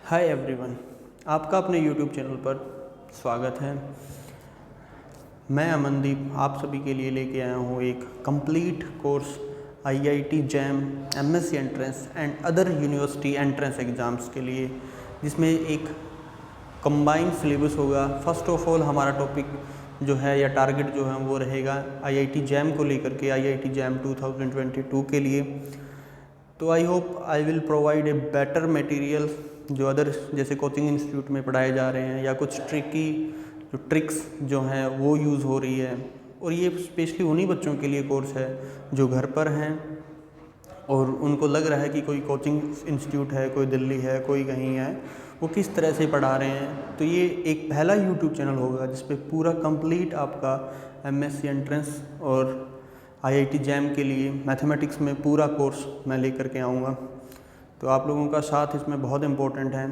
Hi everyone, आपका अपने YouTube channel पर स्वागत है। मैं अमनदीप आप सभी के लिए लेके आया हूँ एक complete course IIT jam, MSc entrance and other university entrance exams के लिए, जिसमें एक कंबाइंड सिलेबस होगा। फर्स्ट ऑफ ऑल हमारा टॉपिक जो है या टारगेट जो है वो रहेगा आईआईटी जैम को लेकर के, आईआईटी जैम 2022 के लिए। तो I hope I will provide a better material जो अदर जैसे कोचिंग इंस्टीट्यूट में पढ़ाए जा रहे हैं, या कुछ जो ट्रिक्स जो हैं वो यूज़ हो रही है। और ये स्पेशली उन्हीं बच्चों के लिए कोर्स है जो घर पर हैं और उनको लग रहा है कि कोई कोचिंग इंस्टीट्यूट है, कोई दिल्ली है, कोई कहीं है, वो किस तरह से पढ़ा रहे हैं। तो ये एक पहला यूट्यूब चैनल होगा जिस पे पूरा कंप्लीट आपका एमएससी एंट्रेंस और आईआईटी जैम के लिए मैथमेटिक्स में पूरा कोर्स मैं लेकर के आऊँगा। तो आप लोगों का साथ इसमें बहुत इम्पोर्टेंट है।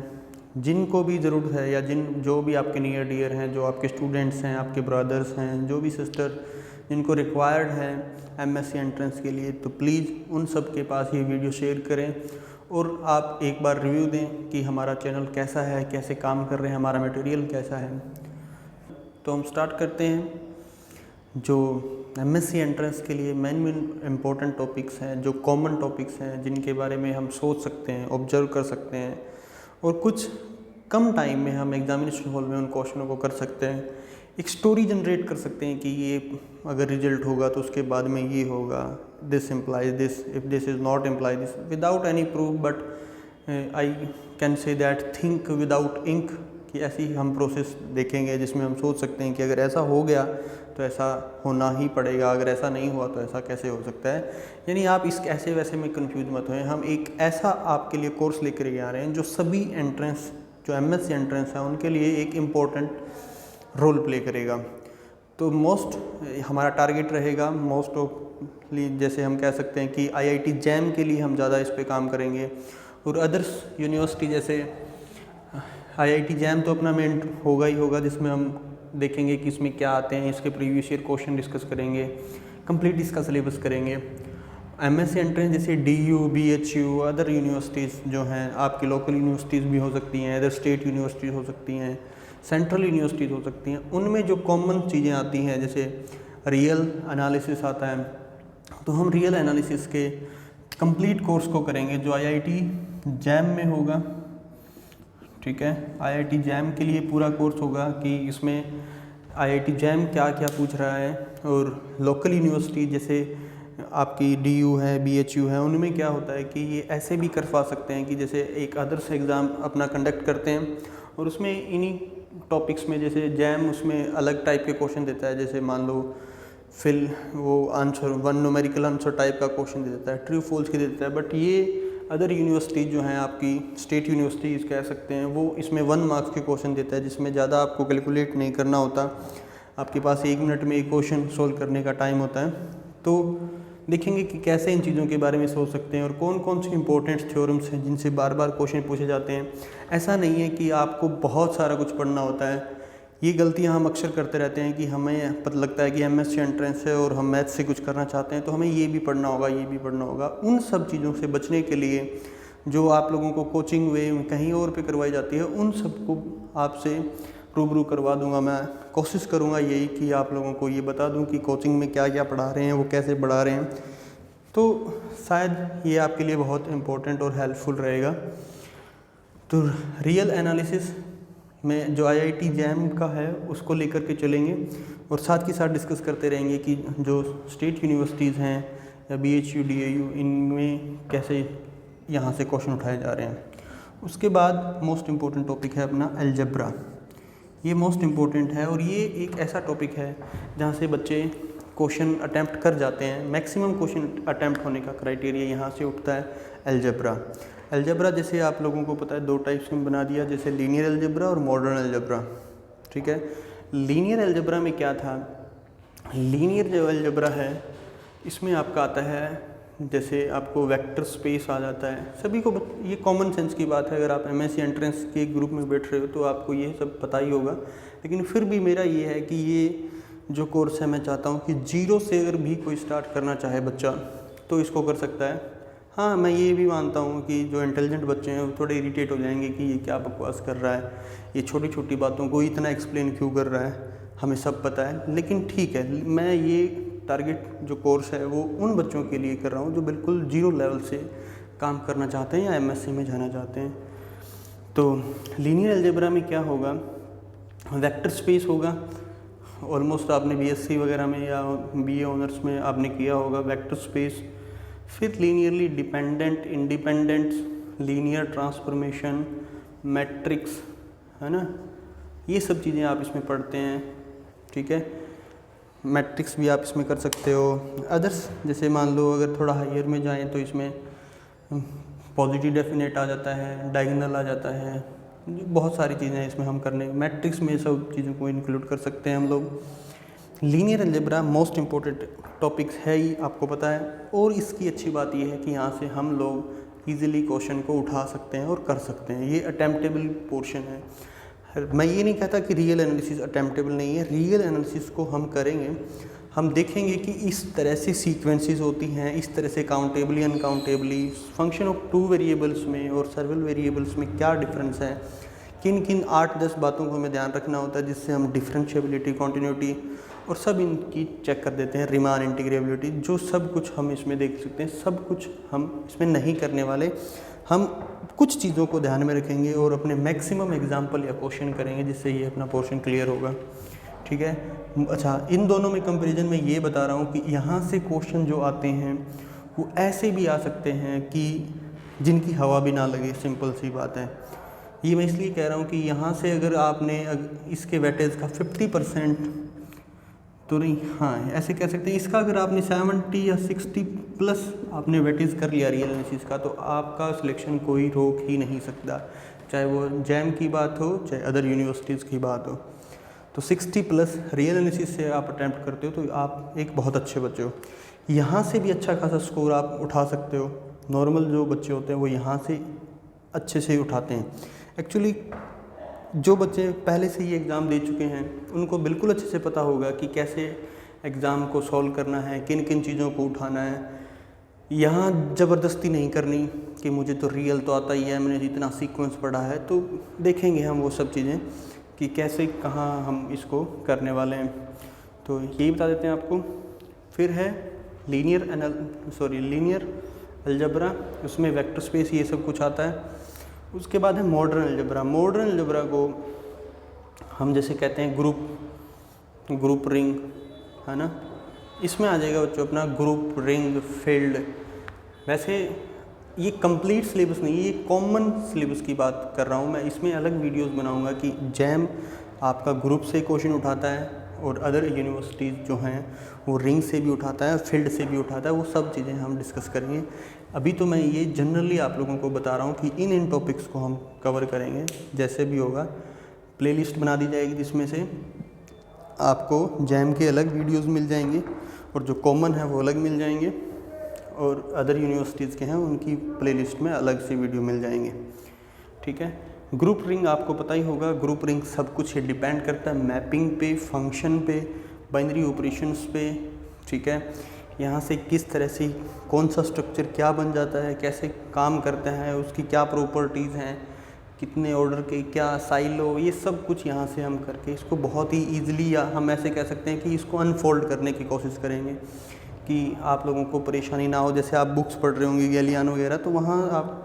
जिनको भी ज़रूरत है या जो भी आपके नियर डियर हैं, जो आपके स्टूडेंट्स हैं, आपके ब्रदर्स हैं, जो भी सिस्टर जिनको रिक्वायर्ड है एमएससी एंट्रेंस के लिए, तो प्लीज़ उन सब के पास ये वीडियो शेयर करें और आप एक बार रिव्यू दें कि हमारा चैनल कैसा है, कैसे काम कर रहे हैं, हमारा मटेरियल कैसा है। तो हम स्टार्ट करते हैं। जो एमएससी एंट्रेंस के लिए मेन इम्पोर्टेंट टॉपिक्स हैं, जो कॉमन टॉपिक्स हैं, जिनके बारे में हम सोच सकते हैं, ऑब्जर्व कर सकते हैं और कुछ कम टाइम में हम एग्जामिनेशन हॉल में उन क्वेश्चनों को कर सकते हैं। एक स्टोरी जनरेट कर सकते हैं कि ये अगर रिजल्ट होगा तो उसके बाद में ये होगा, this implies this, if this is not imply this, without any proof, but I can say that think without ink, कि ऐसी हम प्रोसेस देखेंगे जिसमें हम सोच सकते हैं कि अगर ऐसा हो गया तो ऐसा होना ही पड़ेगा, अगर ऐसा नहीं हुआ तो ऐसा कैसे हो सकता है। यानी आप इस ऐसे वैसे में कंफ्यूज मत होएं। हम एक ऐसा आपके लिए कोर्स लेकर आ रहे हैं जो सभी एंट्रेंस, जो एमएससी एंट्रेंस है, उनके लिए एक इम्पोर्टेंट रोल प्ले करेगा। तो हमारा टारगेट रहेगा मोस्टली, जैसे हम कह सकते हैं कि आईआईटी जैम के लिए हम ज़्यादा इस पर काम करेंगे। और अदर्स यूनिवर्सिटी जैसे आईआईटी जैम तो अपना मेन होगा ही होगा, जिसमें हम देखेंगे कि इसमें क्या आते हैं, इसके प्रीवियस ईयर क्वेश्चन डिस्कस करेंगे, कंप्लीट इसका सिलेबस करेंगे। एमएससी एंट्रेंस जैसे डीयू, बीएचयू, अदर यूनिवर्सिटीज़ जो हैं, आपकी लोकल यूनिवर्सिटीज़ भी हो सकती हैं, अदर स्टेट यूनिवर्सिटीज़ हो सकती हैं, सेंट्रल यूनिवर्सिटीज़ हो सकती हैं, उनमें जो कॉमन चीज़ें आती हैं जैसे रियल एनालिसिस आता है, तो हम रियल एनालिसिस के कंप्लीट कोर्स को करेंगे जो आईआईटी जैम में होगा। ठीक है, आईआईटी जैम के लिए पूरा कोर्स होगा कि इसमें आईआईटी जैम क्या क्या पूछ रहा है, और लोकल यूनिवर्सिटी जैसे आपकी डीयू है, बीएचयू है, उनमें क्या होता है कि ये ऐसे भी करवा सकते हैं कि जैसे एक अदर्स एग्ज़ाम अपना कंडक्ट करते हैं और उसमें इन्हीं टॉपिक्स में, जैसे जैम उसमें अलग टाइप के क्वेश्चन देता है, जैसे मान लो वो आंसर 1 न्यूमेरिकल आंसर टाइप का क्वेश्चन दे देता है, ट्रू फॉल्स की दे देता है। बट ये अदर यूनिवर्सिटीज़ जो हैं, आपकी स्टेट यूनिवर्सिटीज़ कह सकते हैं, वो इसमें 1 मार्क्स के क्वेश्चन देता है, जिसमें ज़्यादा आपको कैलकुलेट नहीं करना होता, आपके पास 1 मिनट में एक क्वेश्चन सोल्व करने का टाइम होता है। तो देखेंगे कि कैसे इन चीज़ों के बारे में सोच सकते हैं और कौन कौन सी इंपॉर्टेंट थ्योरम्स हैं जिनसे बार बार क्वेश्चन पूछे जाते हैं। ऐसा नहीं है कि आपको बहुत सारा कुछ पढ़ना होता है। ये गलतियाँ हम अक्सर करते रहते हैं कि हमें पता लगता है कि एमएससी एंट्रेंस है और हम मैथ से कुछ करना चाहते हैं, तो हमें ये भी पढ़ना होगा, ये भी पढ़ना होगा। उन सब चीज़ों से बचने के लिए जो आप लोगों को कोचिंग वे कहीं और पे करवाई जाती है, उन सबको आपसे रूबरू करवा दूंगा। मैं कोशिश करूंगा यही कि आप लोगों को ये बता दूं कि कोचिंग में क्या क्या पढ़ा रहे हैं, वो कैसे पढ़ा रहे हैं। तो शायद ये आपके लिए बहुत इम्पोर्टेंट और हेल्पफुल रहेगा। तो रियल एनालिसिस में जो आईआईटी जैम का है उसको लेकर के चलेंगे और साथ ही साथ डिस्कस करते रहेंगे कि जो स्टेट यूनिवर्सिटीज़ हैं या बीएचयू, डीएयू, इनमें कैसे यहाँ से क्वेश्चन उठाए जा रहे हैं। उसके बाद मोस्ट इम्पोर्टेंट टॉपिक है अपना अलजेब्रा। ये मोस्ट इम्पोर्टेंट है और ये एक ऐसा टॉपिक है जहाँ से बच्चे क्वेश्चन अटैम्प्ट कर जाते हैं। मैक्सिमम क्वेश्चन अटैम्प्ट होने का क्राइटेरिया यहाँ से उठता है अलजेब्रा। अलजेब्रा जैसे आप लोगों को पता है 2 टाइप्स में बना दिया, जैसे लीनियर अलजेब्रा और मॉडर्न अलजेब्रा। ठीक है, लीनियर अलजेब्रा में क्या था, लीनियर जो अलजेब्रा है इसमें आपका आता है, जैसे आपको वेक्टर स्पेस आ जाता है। सभी को ये कॉमन सेंस की बात है, अगर आप एमएससी एंट्रेंस के ग्रुप में बैठ रहे हो तो आपको ये सब पता ही होगा। लेकिन फिर भी मेरा ये है कि ये जो कोर्स है, मैं चाहता हूँ कि 0 से अगर भी कोई स्टार्ट करना चाहे बच्चा तो इसको कर सकता है। हाँ, मैं ये भी मानता हूँ कि जो इंटेलिजेंट बच्चे हैं वो थोड़े इरिटेट हो जाएंगे कि ये क्या बकवास कर रहा है, ये छोटी छोटी बातों को इतना एक्सप्लेन क्यों कर रहा है, हमें सब पता है। लेकिन ठीक है, मैं ये टारगेट जो कोर्स है वो उन बच्चों के लिए कर रहा हूँ जो बिल्कुल जीरो लेवल से काम करना चाहते हैं या एमएससी में जाना चाहते हैं। तो लीनियर अलजेब्रा में क्या होगा, वेक्टर स्पेस होगा। ऑलमोस्ट आपने बीएससी वगैरह में या बीए ऑनर्स में आपने किया होगा वेक्टर स्पेस। फिर linearly dependent, independent, linear transformation, matrix, है ना, ये सब चीज़ें आप इसमें पढ़ते हैं। ठीक है, मैट्रिक्स भी आप इसमें कर सकते हो। अदर्स जैसे मान लो अगर थोड़ा हायर में जाएं तो इसमें पॉजिटिव डेफिनेट आ जाता है, डायगोनल आ जाता है, बहुत सारी चीज़ें इसमें हम करने, मैट्रिक्स में सब चीज़ों को इंक्लूड कर सकते हैं हम लोग। Linear algebra most important topics है ही, आपको पता है। और इसकी अच्छी बात यह है कि यहाँ से हम लोग इजीली क्वेश्चन को उठा सकते हैं और कर सकते हैं। ये अटेम्प्टेबल पोर्शन है। मैं ये नहीं कहता कि रियल एनालिसिस अटेम्प्टेबल नहीं है, रियल एनालिसिस को हम करेंगे, हम देखेंगे कि इस तरह से सीक्वेंसेस होती हैं, इस तरह से काउंटेबली अनकाउंटेबली, फंक्शन ऑफ 2 वेरिएबल्स में और सर्वल वेरिएबल्स में क्या डिफरेंस है, किन किन 8-10 बातों को हमें ध्यान रखना होता है जिससे हम डिफरेंशिएबिलिटी, कॉन्टिन्यूटी और सब इनकी चेक कर देते हैं, रिमान, इंटीग्रेबिलिटी, जो सब कुछ हम इसमें देख सकते हैं। सब कुछ हम इसमें नहीं करने वाले, हम कुछ चीज़ों को ध्यान में रखेंगे और अपने मैक्सिमम एग्जाम्पल या क्वेश्चन करेंगे जिससे ये अपना पोर्शन क्लियर होगा। ठीक है, अच्छा, इन दोनों में कंपैरिजन में ये बता रहा हूँ कि यहाँ से क्वेश्चन जो आते हैं वो ऐसे भी आ सकते हैं कि जिनकी हवा भी ना लगे, सिंपल सी बात है। ये मैं इसलिए कह रहा हूँ कि यहाँ से अगर आपने इसके वेटेज का 50% तो नहीं, हाँ ऐसे कह सकते हैं, इसका अगर आपने 70 या 60 प्लस आपने वेटेज कर लिया रियल एनालिसिस का, तो आपका सिलेक्शन कोई रोक ही नहीं सकता, चाहे वो जैम की बात हो चाहे अदर यूनिवर्सिटीज़ की बात हो। तो 60 प्लस रियल एनालिसिस से आप अटैम्प्ट करते हो तो आप एक बहुत अच्छे बच्चे हो। यहाँ से भी अच्छा खासा स्कोर आप उठा सकते हो। नॉर्मल जो बच्चे होते हैं वो यहाँ से अच्छे से उठाते हैं। एक्चुअली जो बच्चे पहले से ही एग्ज़ाम दे चुके हैं उनको बिल्कुल अच्छे से पता होगा कि कैसे एग्ज़ाम को सॉल्व करना है, किन किन चीज़ों को उठाना है। यहाँ ज़बरदस्ती नहीं करनी कि मुझे तो रियल तो आता ही है, मैंने जितना सीक्वेंस पढ़ा है, तो देखेंगे हम वो सब चीज़ें कि कैसे कहाँ हम इसको करने वाले हैं। तो यही बता देते हैं आपको। फिर है लीनियर अलजेब्रा, उसमें वेक्टर स्पेस ये सब कुछ आता है। उसके बाद है मॉडर्न अलजेब्रा। मॉडर्न अलजेब्रा को हम जैसे कहते हैं ग्रुप रिंग, है ना, इसमें आ जाएगा बच्चों अपना ग्रुप, रिंग, फील्ड। वैसे ये कंप्लीट सिलेबस नहीं है, ये कॉमन सिलेबस की बात कर रहा हूँ मैं। इसमें अलग वीडियोस बनाऊँगा कि जैम आपका ग्रुप से क्वेश्चन उठाता है और अदर यूनिवर्सिटीज़ जो हैं वो रिंग से भी उठाता है, फील्ड से भी उठाता है, वो सब चीज़ें हम डिस्कस करेंगे। अभी तो मैं ये जनरली आप लोगों को बता रहा हूँ कि इन टॉपिक्स को हम कवर करेंगे। जैसे भी होगा प्लेलिस्ट बना दी जाएगी जिसमें से आपको जैम के अलग वीडियोस मिल जाएंगे और जो कॉमन है वो अलग मिल जाएंगे, और अदर यूनिवर्सिटीज़ के हैं उनकी प्लेलिस्ट में अलग से वीडियो मिल जाएंगे। ठीक है, ग्रुप रिंग आपको पता ही होगा। ग्रुप रिंग सब कुछ ये डिपेंड करता है मैपिंग पे, फंक्शन पे, बाइनरी ऑपरेशंस पे। ठीक है, यहाँ से किस तरह से कौन सा स्ट्रक्चर क्या बन जाता है, कैसे काम करता है, उसकी क्या प्रॉपर्टीज़ हैं, कितने ऑर्डर के क्या साइलो, ये सब कुछ यहाँ से हम करके इसको बहुत ही ईजिली, या हम ऐसे कह सकते हैं कि इसको अनफोल्ड करने की कोशिश करेंगे कि आप लोगों को परेशानी ना हो। जैसे आप बुक्स पढ़ रहे होंगे गैलियानो वगैरह, तो वहाँ आप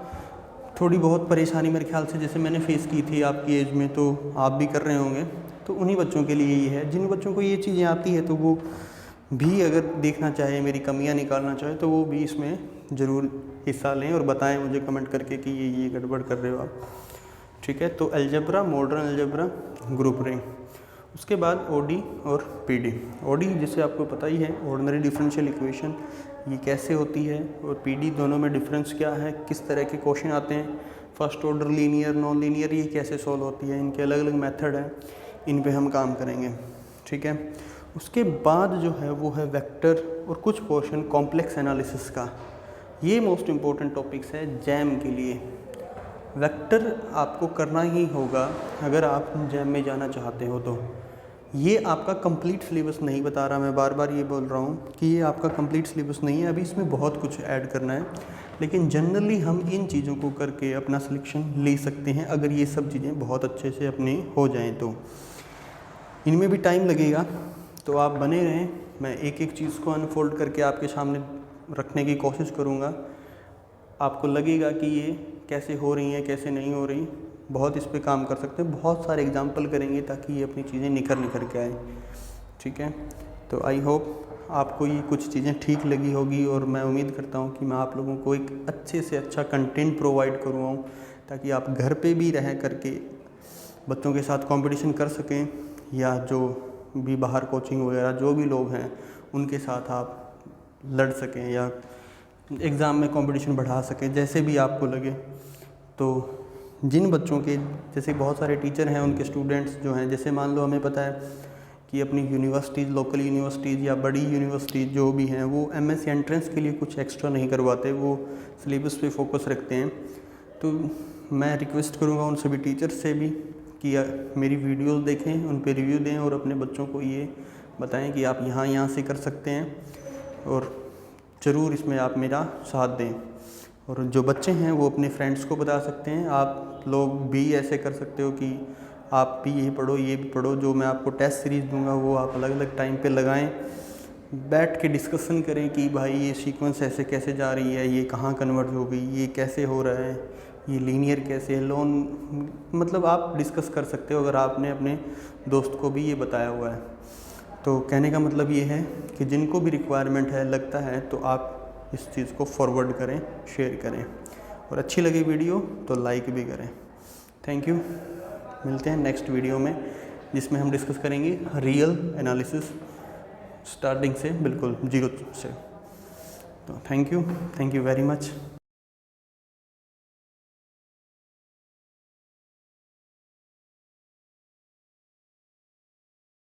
थोड़ी बहुत परेशानी मेरे ख्याल से जैसे मैंने फेस की थी आपकी एज में, तो आप भी कर रहे होंगे। तो उन्हीं बच्चों के लिए ये है, जिन बच्चों को ये चीज़ें आती है तो वो भी अगर देखना चाहे, मेरी कमियां निकालना चाहे, तो वो भी इसमें ज़रूर हिस्सा लें और बताएं मुझे कमेंट करके कि ये गड़बड़ कर रहे हो आप। ठीक है, तो algebra, modern algebra, group ring. उसके बाद ओडी और पीडी। ओडी जिसे आपको पता ही है, ऑर्डिनरी डिफरेंशियल इक्वेशन, ये कैसे होती है, और पीडी दोनों में डिफरेंस क्या है, किस तरह के क्वेश्चन आते हैं, first order, linear, non linear, ये कैसे सॉल्व होती है, इनके अलग अलग मेथड हैं, इन पे हम काम करेंगे। ठीक है, उसके बाद जो है वो है वेक्टर और कुछ पोर्शन कॉम्प्लेक्स एनालिसिस का। ये मोस्ट इम्पॉर्टेंट टॉपिक्स है जैम के लिए। वेक्टर आपको करना ही होगा अगर आप जैम में जाना चाहते हो तो। ये आपका कंप्लीट सिलेबस नहीं बता रहा, मैं बार बार ये बोल रहा हूँ कि ये आपका कंप्लीट सिलेबस नहीं है, अभी इसमें बहुत कुछ ऐड करना है, लेकिन जनरली हम इन चीज़ों को करके अपना सिलेक्शन ले सकते हैं अगर ये सब चीज़ें बहुत अच्छे से अपनी हो जाएं तो। इनमें भी टाइम लगेगा, तो आप बने रहें। मैं एक एक चीज़ को अनफोल्ड करके आपके सामने रखने की कोशिश करूँगा। आपको लगेगा कि ये कैसे हो रही हैं, कैसे नहीं हो रही, बहुत इस पे काम कर सकते हैं, बहुत सारे एग्जाम्पल करेंगे ताकि ये अपनी चीज़ें निखर के आए। ठीक है, तो आई होप आपको ये कुछ चीज़ें ठीक लगी होगी, और मैं उम्मीद करता हूँ कि मैं आप लोगों को एक अच्छे से अच्छा कंटेंट प्रोवाइड करूँ ताकि आप घर पे भी रह करके बच्चों के साथ कंपटीशन कर सकें, या जो भी बाहर कोचिंग वगैरह जो भी लोग हैं उनके साथ आप लड़ सकें या एग्ज़ाम में कंपटीशन बढ़ा सकें, जैसे भी आपको लगे। तो जिन बच्चों के, जैसे बहुत सारे टीचर हैं उनके स्टूडेंट्स जो हैं, जैसे मान लो हमें पता है कि अपनी यूनिवर्सिटीज़, लोकल यूनिवर्सिटीज़ या बड़ी यूनिवर्सिटीज़ जो भी हैं वो एमएससी एंट्रेंस के लिए कुछ एक्स्ट्रा नहीं करवाते, वो सिलेबस पे फोकस रखते हैं। तो मैं रिक्वेस्ट करूँगा उन सभी टीचर्स से भी कि मेरी वीडियोस देखें, उन पे रिव्यू दें और अपने बच्चों को ये बताएं कि आप यहाँ से कर सकते हैं, और ज़रूर इसमें आप मेरा साथ दें। और जो बच्चे हैं वो अपने फ्रेंड्स को बता सकते हैं। आप लोग भी ऐसे कर सकते हो कि आप भी ये पढ़ो, ये भी पढ़ो, जो मैं आपको टेस्ट सीरीज़ दूंगा वो आप अलग अलग टाइम पे लगाएं, बैठ के डिस्कशन करें कि भाई ये सीक्वेंस ऐसे कैसे जा रही है, ये कहाँ कन्वर्ट हो गई, ये कैसे हो रहा है, ये लीनियर कैसे है, लोन, मतलब आप डिस्कस कर सकते हो अगर आपने अपने दोस्त को भी ये बताया हुआ है। तो कहने का मतलब ये है कि जिनको भी रिक्वायरमेंट है, लगता है, तो आप इस चीज़ को फॉरवर्ड करें, शेयर करें, और अच्छी लगी वीडियो तो लाइक भी करें। Thank you. मिलते हैं नेक्स्ट वीडियो में, जिसमें हम डिस्कस करेंगे रियल एनालिसिस स्टार्टिंग से, बिल्कुल जीरो से। तो थैंक यू वेरी मच।